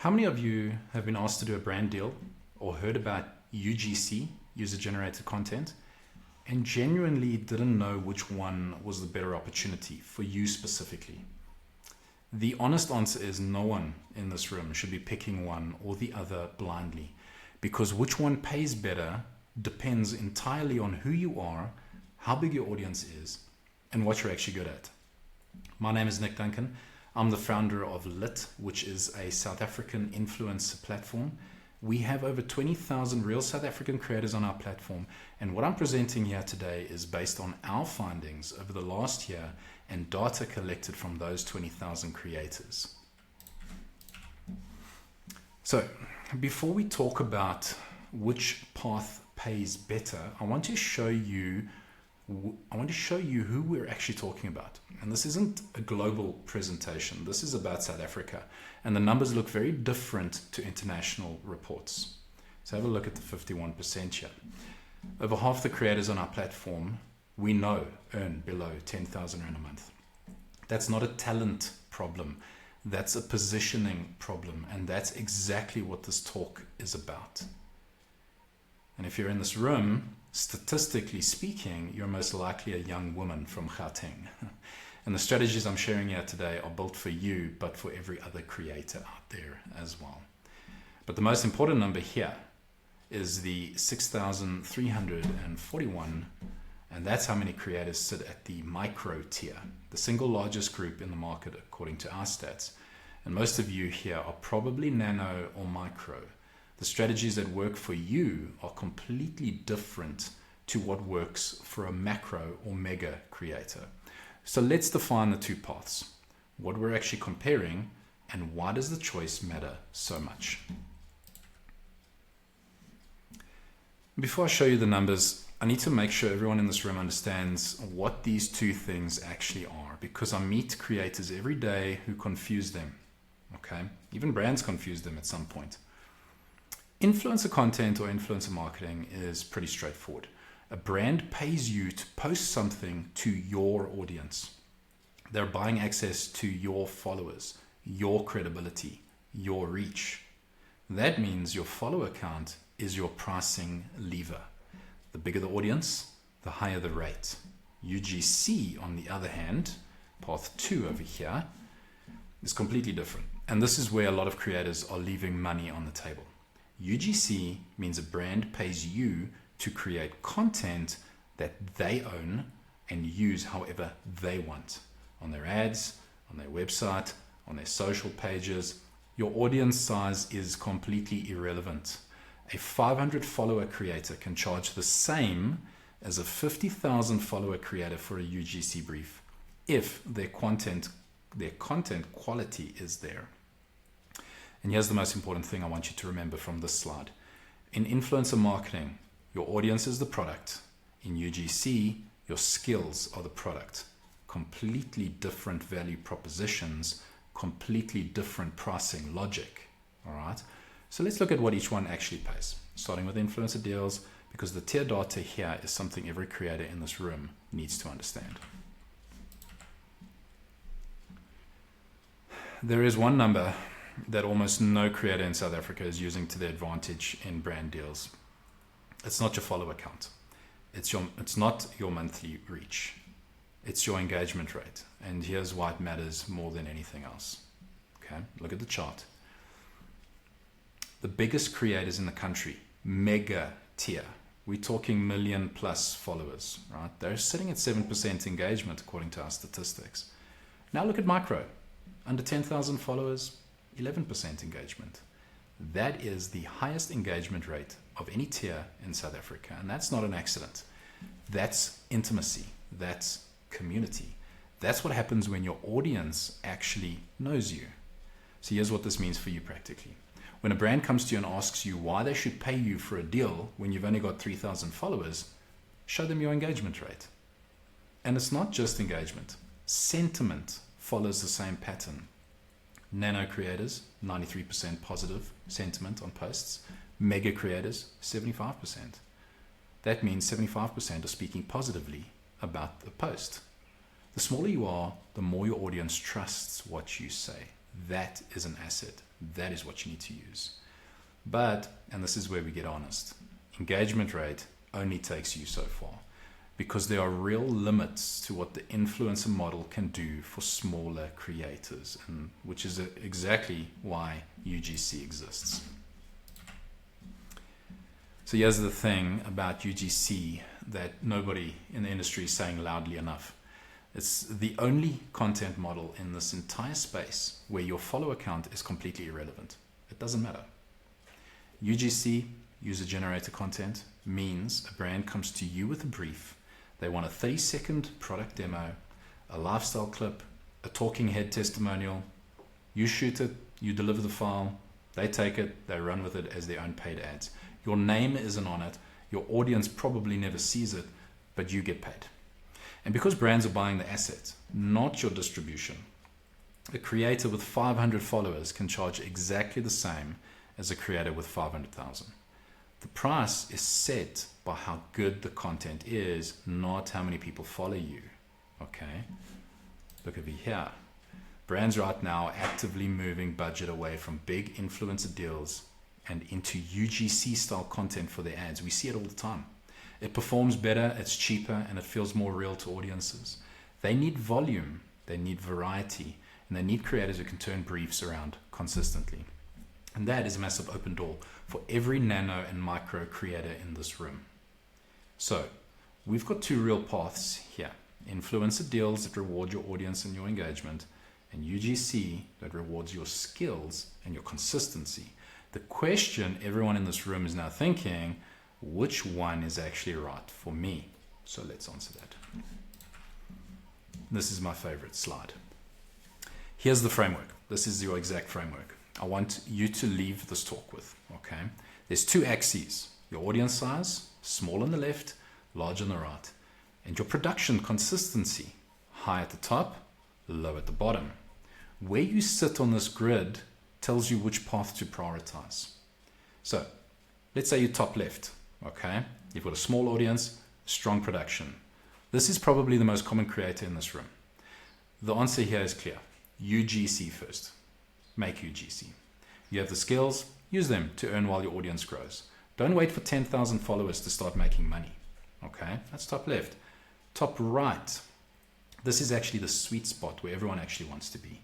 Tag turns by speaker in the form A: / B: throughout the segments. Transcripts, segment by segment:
A: How many of you have been asked to do a brand deal or heard about UGC, user-generated content, and genuinely didn't know which one was the better opportunity for you specifically? The honest answer is no one in this room should be picking one or the other blindly, because which one pays better depends entirely on who you are, how big your audience is, and what you're actually good at. My name is Duncan. I'm the founder of Lit, which is a South African influencer platform. We have over 20,000 real South African creators on our platform, and what I'm presenting here today is based on our findings over the last year and data collected from those 20,000 creators. So, before we talk about which path pays better, I want to show you who we're actually talking about. And this isn't a global presentation. This is about South Africa. And the numbers look very different to international reports. So have a look at the 51% here. Over half the creators on our platform, we know, earn below 10,000 Rand a month. That's not a talent problem. That's a positioning problem. And that's exactly what this talk is about. And if you're in this room, statistically speaking, you're most likely a young woman from Gauteng. And the strategies I'm sharing here today are built for you, but for every other creator out there as well. But the most important number here is the 6,341, and that's how many creators sit at the micro tier, the single largest group in the market according to our stats. And most of you here are probably nano or micro. The strategies that work for you are completely different to what works for a macro or mega creator. So let's define the two paths, what we're actually comparing, and why does the choice matter so much. Before I show you the numbers, I need to make sure everyone in this room understands what these two things actually are, because I meet creators every day who confuse them. Okay, even brands confuse them at some point. Influencer content or influencer marketing is pretty straightforward. A brand pays you to post something to your audience. They're buying access to your followers, your credibility, your reach. That means your follower count is your pricing lever. The bigger the audience, the higher the rate. UGC, on the other hand, path 2 over here, is completely different. And this is where a lot of creators are leaving money on the table. UGC means a brand pays you to create content that they own and use however they want. On their ads, on their website, on their social pages. Your audience size is completely irrelevant. A 500 follower creator can charge the same as a 50,000 follower creator for a UGC brief if their content quality is there. And here's the most important thing I want you to remember from this slide. In influencer marketing, your audience is the product. In UGC, your skills are the product. Completely different value propositions, completely different pricing logic. All right. So let's look at what each one actually pays. Starting with influencer deals, because the tier data here is something every creator in this room needs to understand. There is one number that almost no creator in South Africa is using to their advantage in brand deals. It's not your follower count. It's not your monthly reach. It's your engagement rate. And here's why it matters more than anything else. Okay, look at the chart. The biggest creators in the country, mega tier. We're talking million plus followers, right? They're sitting at 7% engagement according to our statistics. Now look at micro. Under 10,000 followers, 11% engagement. That is the highest engagement rate of any tier in South Africa. And that's not an accident. That's intimacy. That's community. That's what happens when your audience actually knows you. So here's what this means for you practically. When a brand comes to you and asks you why they should pay you for a deal when you've only got 3,000 followers, show them your engagement rate. And it's not just engagement. Sentiment follows the same pattern. Nano creators, 93% positive sentiment on posts. Mega creators, 75%. That means 75% are speaking positively about the post. The smaller you are, the more your audience trusts what you say. that is an asset. That is what you need to use. But, and this is where we get honest, engagement rate only takes you so far, because there are real limits to what the influencer model can do for smaller creators, and which is exactly why UGC exists. So here's the thing about UGC that nobody in the industry is saying loudly enough. It's the only content model in this entire space where your follower count is completely irrelevant. It doesn't matter. UGC, user-generated content, means a brand comes to you with a brief. They want a 30-second product demo, a lifestyle clip, a talking head testimonial. You shoot it, you deliver the file, they take it, they run with it as their own paid ads. Your name isn't on it, your audience probably never sees it, but you get paid. And because brands are buying the asset, not your distribution, a creator with 500 followers can charge exactly the same as a creator with 500,000. The price is set by how good the content is, not how many people follow you. Okay? Look over here. Brands right now are actively moving budget away from big influencer deals and into UGC style content for their ads. We see it all the time. It performs better, it's cheaper, and it feels more real to audiences. They need volume, they need variety, and they need creators who can turn briefs around consistently. And that is a massive open door for every nano and micro creator in this room. So we've got two real paths here. Influencer deals that reward your audience and your engagement, and UGC that rewards your skills and your consistency. The question everyone in this room is now thinking, which one is actually right for me? So let's answer that. This is my favorite slide. Here's the framework. This is your exact framework I want you to leave this talk with, okay? There's two axes, your audience size, small on the left, large on the right, and your production consistency, high at the top, low at the bottom. Where you sit on this grid tells you which path to prioritize. So let's say you top left, okay? You've got a small audience, strong production. This is probably the most common creator in this room. The answer here is clear. UGC first. Make UGC. You have the skills, use them to earn while your audience grows. Don't wait for 10,000 followers to start making money. Okay, that's top left. Top right. This is actually the sweet spot where everyone actually wants to be.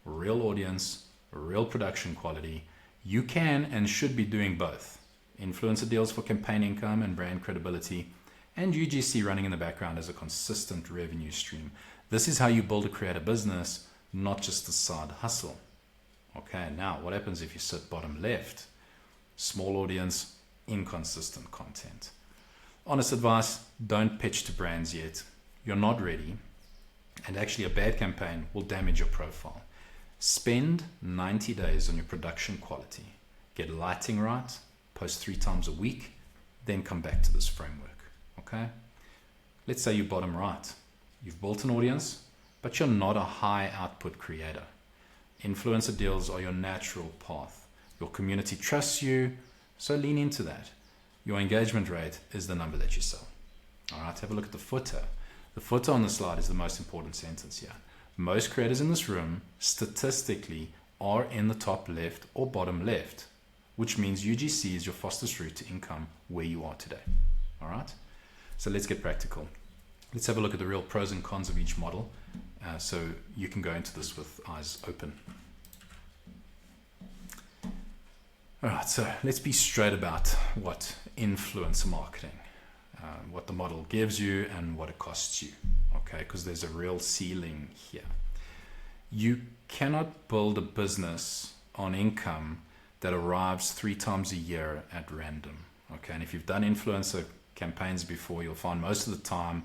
A: Real audience, real production quality. You can and should be doing both. Influencer deals for campaign income and brand credibility, and UGC running in the background as a consistent revenue stream. This is how you build a creator business, not just a side hustle. Okay, now what happens if you sit bottom left? Small audience, inconsistent content. Honest advice, don't pitch to brands yet. You're not ready. And actually a bad campaign will damage your profile. Spend 90 days on your production quality. Get lighting right, post 3 times a week, then come back to this framework. Okay? Let's say you bottom right. You've built an audience, but you're not a high output creator. Influencer deals are your natural path. Your community trusts you, so lean into that. Your engagement rate is the number that you sell. All right, have a look at the footer. The footer on the slide is the most important sentence here. Most creators in this room, statistically, are in the top left or bottom left, which means UGC is your fastest route to income where you are today. All right, so let's get practical. Let's have a look at the real pros and cons of each model, so you can go into this with eyes open. All right, so let's be straight about what influencer marketing, what the model gives you and what it costs you, okay? Because there's a real ceiling here. You cannot build a business on income that arrives 3 times a year at random, okay? And if you've done influencer campaigns before, you'll find most of the time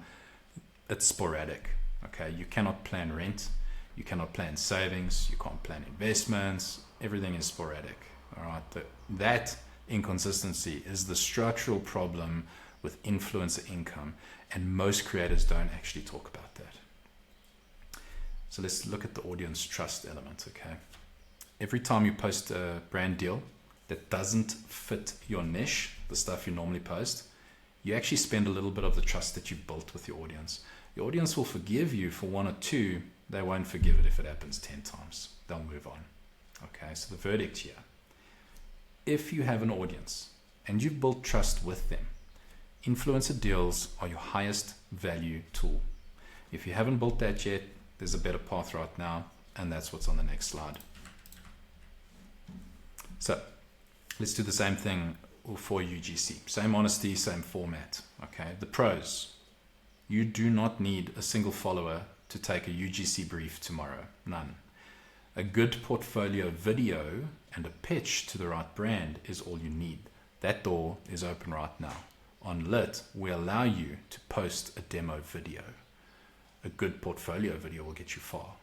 A: it's sporadic, okay? You cannot plan rent, you cannot plan savings, you can't plan investments, everything is sporadic. All right, that inconsistency is the structural problem with influencer income, and most creators don't actually talk about that. So let's look at the audience trust element, okay? Every time you post a brand deal that doesn't fit your niche, the stuff you normally post, you actually spend a little bit of the trust that you've built with your audience. Your audience will forgive you for 1 or 2, They won't forgive it if it happens 10 times. They'll move on. Okay, so the verdict here. If you have an audience and you've built trust with them, influencer deals are your highest value tool. If you haven't built that yet, there's a better path right now, and that's what's on the next slide. So let's do the same thing for UGC. Same honesty, same format. Okay, the pros. You do not need a single follower to take a UGC brief tomorrow. None. A good portfolio video and a pitch to the right brand is all you need. That door is open right now. On Lit, we allow you to post a demo video. A good portfolio video will get you far.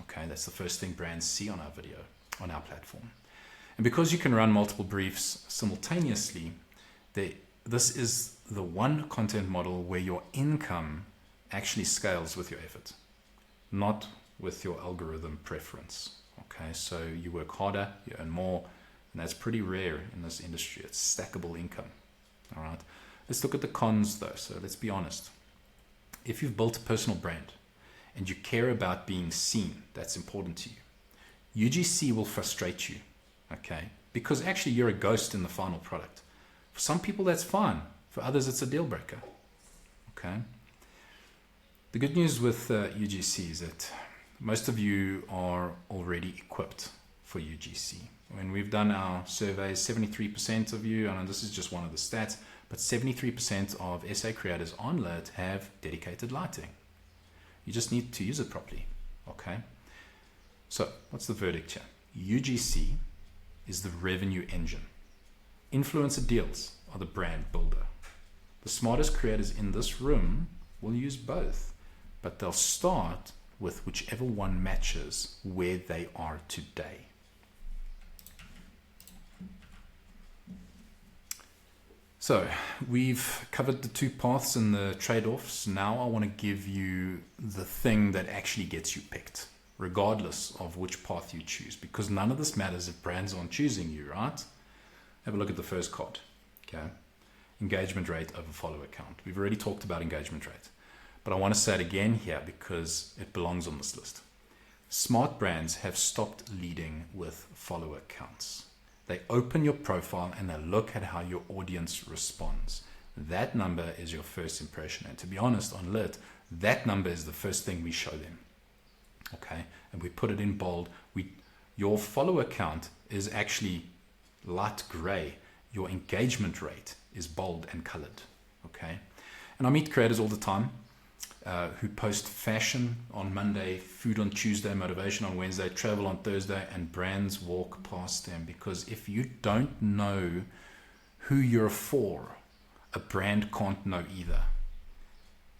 A: Okay, that's the first thing brands see on our video, on our platform. And because you can run multiple briefs simultaneously, this is the one content model where your income actually scales with your effort, not with your algorithm preference. Okay, so you work harder, you earn more, and that's pretty rare in this industry. It's stackable income. All right, let's look at the cons though. So let's be honest. If you've built a personal brand and you care about being seen, that's important to you. UGC will frustrate you, okay? Because actually you're a ghost in the final product. For some people that's fine. For others it's a deal breaker, okay? The good news with UGC is that most of you are already equipped for UGC. When we've done our surveys, 73% of you, and this is just one of the stats, but 73% of SA creators on Lit have dedicated lighting. You just need to use it properly, okay? So what's the verdict here? UGC is the revenue engine. Influencer deals are the brand builder. The smartest creators in this room will use both, but they'll start with whichever one matches where they are today. So we've covered the two paths and the trade-offs. Now I want to give you the thing that actually gets you picked, regardless of which path you choose, because none of this matters if brands aren't choosing you, right? Have a look at the first card, okay? Engagement rate over follower count. We've already talked about engagement rate, but I want to say it again here because it belongs on this list. Smart brands have stopped leading with follower counts. They open your profile and they look at how your audience responds. That number is your first impression. And to be honest, on Lit, that number is the first thing we show them. Okay, and we put it in bold. Your follower count is actually light gray. Your engagement rate is bold and colored. Okay, and I meet creators all the time who post fashion on Monday, food on Tuesday, motivation on Wednesday, travel on Thursday, and brands walk past them. Because if you don't know who you're for, a brand can't know either.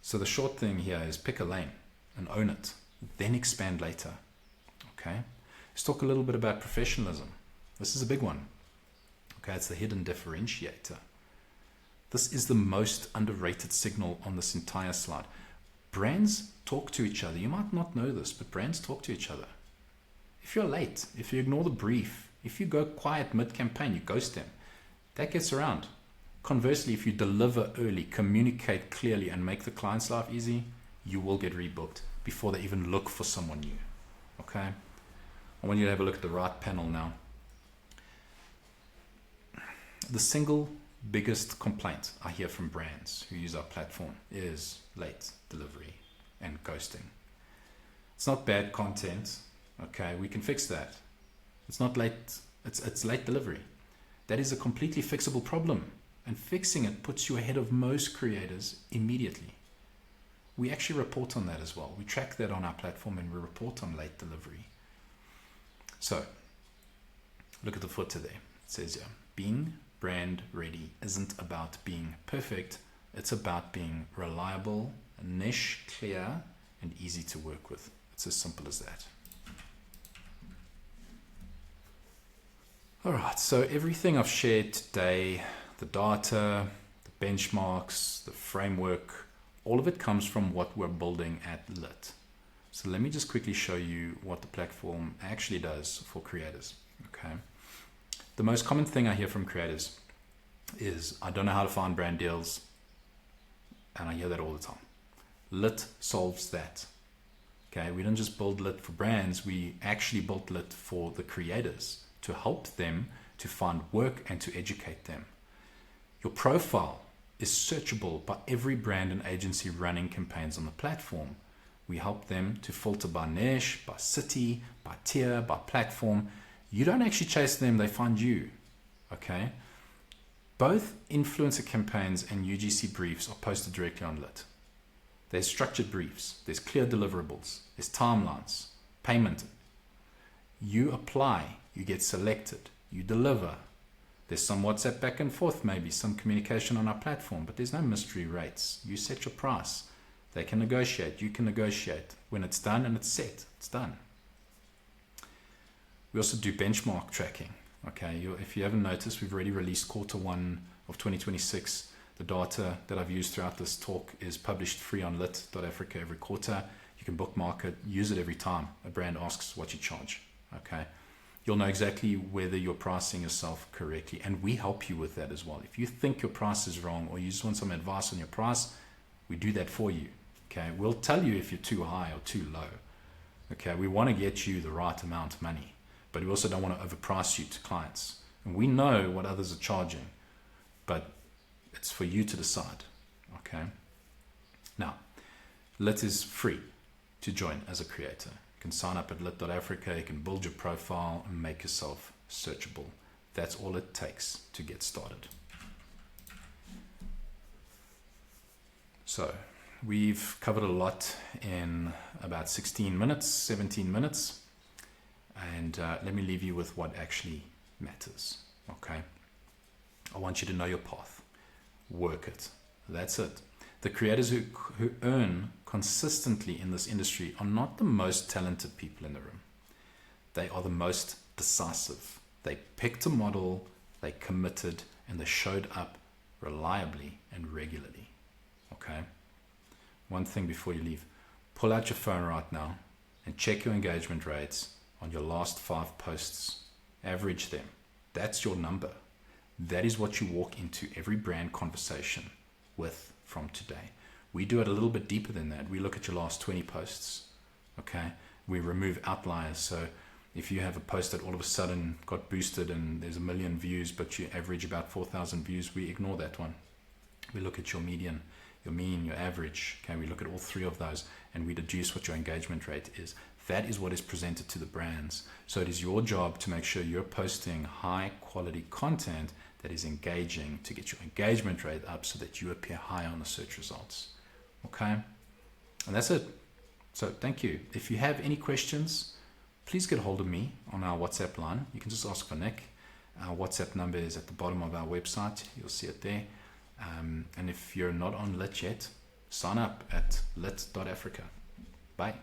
A: So the short thing here is pick a lane and own it, then expand later. Okay, let's talk a little bit about professionalism. This is a big one. Okay, it's the hidden differentiator. This is the most underrated signal on this entire slide. Brands talk to each other. You might not know this, but brands talk to each other. If you're late, if you ignore the brief, if you go quiet mid-campaign, you ghost them, that gets around. Conversely, if you deliver early, communicate clearly, and make the client's life easy, you will get rebooked before they even look for someone new. Okay? I want you to have a look at the right panel now. The single biggest complaint I hear from brands who use our platform is late delivery and ghosting. It's not bad content. Okay, we can fix that. It's not late, it's late delivery. That is a completely fixable problem, and fixing it puts you ahead of most creators immediately. We actually report on that as well. We track that on our platform and we report on late delivery. So look at the footer there. It says here, being brand ready isn't about being perfect. It's about being reliable, niche, clear, and easy to work with. It's as simple as that. All right, so everything I've shared today, the data, the benchmarks, the framework, all of it comes from what we're building at Lit. So let me just quickly show you what the platform actually does for creators. Okay. The most common thing I hear from creators is, I don't know how to find brand deals. And I hear that all the time. Lit solves that. Okay, we didn't just build Lit for brands, we actually built Lit for the creators to help them to find work and to educate them. Your profile is searchable by every brand and agency running campaigns on the platform. We help them to filter by niche, by city, by tier, by platform. You don't actually chase them, they find you. Okay? Both influencer campaigns and UGC briefs are posted directly on Lit. There's structured briefs, there's clear deliverables, there's timelines, payment. You apply, you get selected, you deliver. There's some WhatsApp back and forth, maybe some communication on our platform, but there's no mystery rates. You set your price. They can negotiate, you can negotiate. When it's done and it's set, it's done. We also do benchmark tracking. Okay, if you haven't noticed, we've already released Q1 of 2026. The data that I've used throughout this talk is published free on Lit.Africa every quarter. You can bookmark it, use it every time a brand asks what you charge. Okay, you'll know exactly whether you're pricing yourself correctly, and we help you with that as well. If you think your price is wrong or you just want some advice on your price, we do that for you. Okay, we'll tell you if you're too high or too low. Okay, we want to get you the right amount of money, but we also don't want to overprice you to clients. And we know what others are charging, but it's for you to decide. Okay. Now, Lit is free to join as a creator. You can sign up at Lit.Africa, you can build your profile and make yourself searchable. That's all it takes to get started. So, we've covered a lot in about 16 minutes, 17 minutes. And let me leave you with what actually matters. Okay. I want you to know your path. Work it. That's it. The creators who earn consistently in this industry are not the most talented people in the room. They are the most decisive. They picked a model, they committed, and they showed up reliably and regularly. Okay? One thing before you leave. Pull out your phone right now and check your engagement rates on your last 5 posts. Average them. That's your number. That is what you walk into every brand conversation with from today. We do it a little bit deeper than that. We look at your last 20 posts. Okay? We remove outliers. So if you have a post that all of a sudden got boosted and there's 1 million views, but you average about 4,000 views, we ignore that one. We look at your median, your mean, your average. Okay? We look at all 3 of those and we deduce what your engagement rate is. That is what is presented to the brands. So it is your job to make sure you're posting high quality content that is engaging to get your engagement rate up so that you appear high on the search results. Okay? And that's it. So thank you. If you have any questions, please get hold of me on our WhatsApp line. You can just ask for Nick. Our WhatsApp number is at the bottom of our website. You'll see it there. And if you're not on Lit yet, sign up at Lit.Africa. Bye.